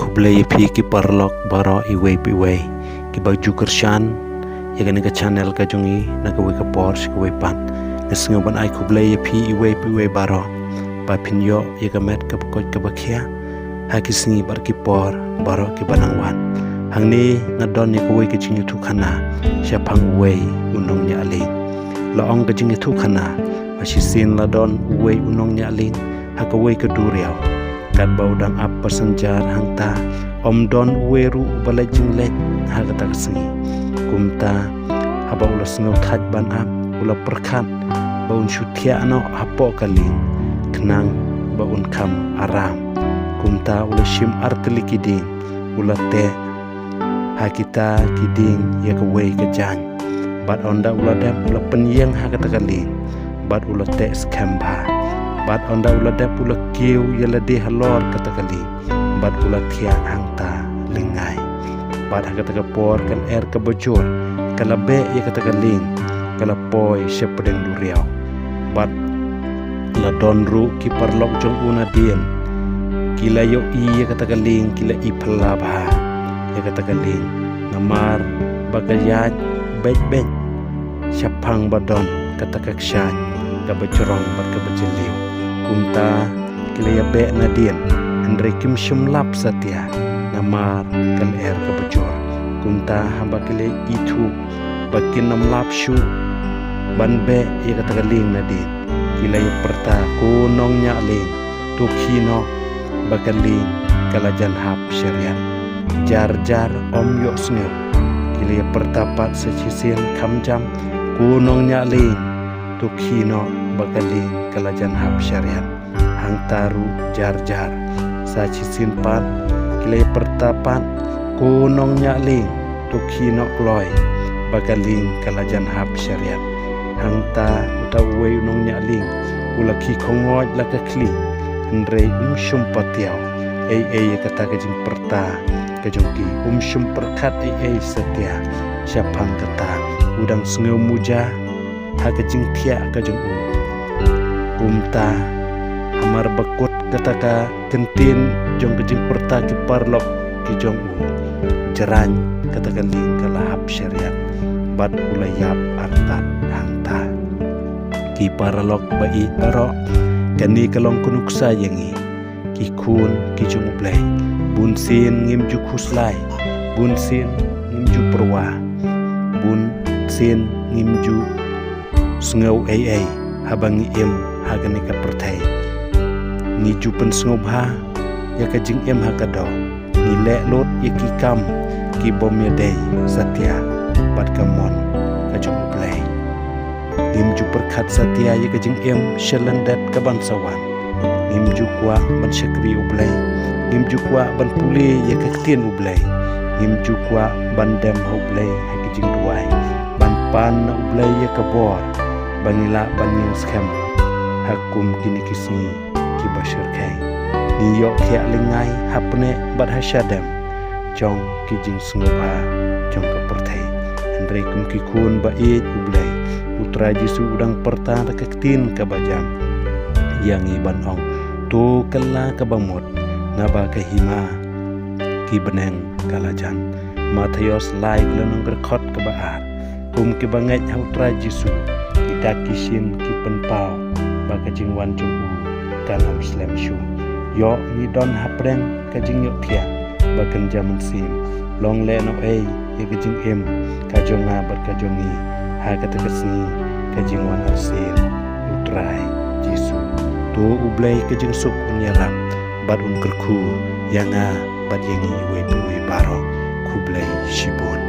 kublai phi ki parlok baro iwe ki baju kershan ya gani ka channel ka jungi na ka we ka Porsche ka we pan nesngo ban ai kublai phi iwe baro ba pinyo ya ka met ka ko ka bakhia ha ki singi bar ki por baro ki banangwan hangni na don ni ka we ka jingi thu khana sha phang we unong nya ali la ong ka jingi thu khana ma shi sin la don we unong nya ali ha ka we ka du riao kat bau dang ap pasanjar hangta om don weru balai jingle ha ka tak singi kumta haba ula sngau thaj ban ap ula perkhat baun shuthia no hapo kalin knang baun kham aram kumta ula shim artli kiding ula te ha kita kiding ya ka wei ka jan bat onda ula dap ula penyeng ha ka takalin bat ula te skamba bat onda ula dap ula kiu yala de halor katakali bat ula thia angta lingai bat hakataka por kan ka bojor kala be ya katakaling kala poi shepdeng duriao bat la donru ki parlok jong una dien kila yo i ya katakaling kila i phalabha ya katakaling namar bagayat bet syapang badon katakakshan ka bojorong bat ka bojeliu kumta kilaya be nadien andre kim shumlap satya namar kal ka bojor kumta hamba kile itu bakin namlap shu ban be ya katagaling nadien kilaya perta kunong nya ling tukhino bakaling kalajan hap syariat jar om yo sneu kilaya pertapat sechisien kamjam kunong nya ling tukhino bakaling kalajan hap syariat hang taru jar saci simpan kilai pertapan kunong nyaling tukhino kloy bakaling kalajan hap syariat hang ta utawe unong nyaling ulaki khongoj laka kli andre umshum patiao ai kata kajing perta kajongki umshum perkat ai setia syapang kata udang sngeu muja hakajing thia kajong kumta amar bakut kataka kentin jong kejing perta ki parlok ki jong jeran kataka ling kalahap syariat bat ulayap artat hangta ki parlok bai baro kani kalong kunuk sayangi ki kun ki jong ublay bunsin ngim ju khuslai bunsin ngim ju perwa bunsin ngim ju sngau ai habangi em hagani ka perthai ni jupen sngobha ya ka jing em hakado ni le lot ya ki kam ki bom ya dei satya bat kamon ka jong play nim ju perkhat satya ya ka jing em shelandat ka ban sawan nim ju kwa ban shakri ublay nim ju kwa ban puli ya ka tien ublay nim ju kwa ban dem ublay ha ka jing duai ban pan ublay ya ka bor banila banin scam hakum kini kisni ki bashar kai ni yo khia lingai hapne bat hasadam jong ki jing sngobha jong ka perthai andre kum ki kun ba e ublai utra jisu udang perta ka tin ka bajam yang iban ong tu kala ka bangmot ngaba ka hima ki beneng kalajan Matthias lai lenong gerkhot ka baar kum ki bangai utra jisu kita kisin ki penpau baka jing wan chung dalam slam shu yo ni don hapreng ka jing yo thia bakan jaman sim long le no ai ye ka jing em ka jonga bar ka jongi ha ka takasni ka jing wan arsil utrai jisu tu ublai ka jing suk unyaram bad un kerku yanga bad yangi we baro kublai shibon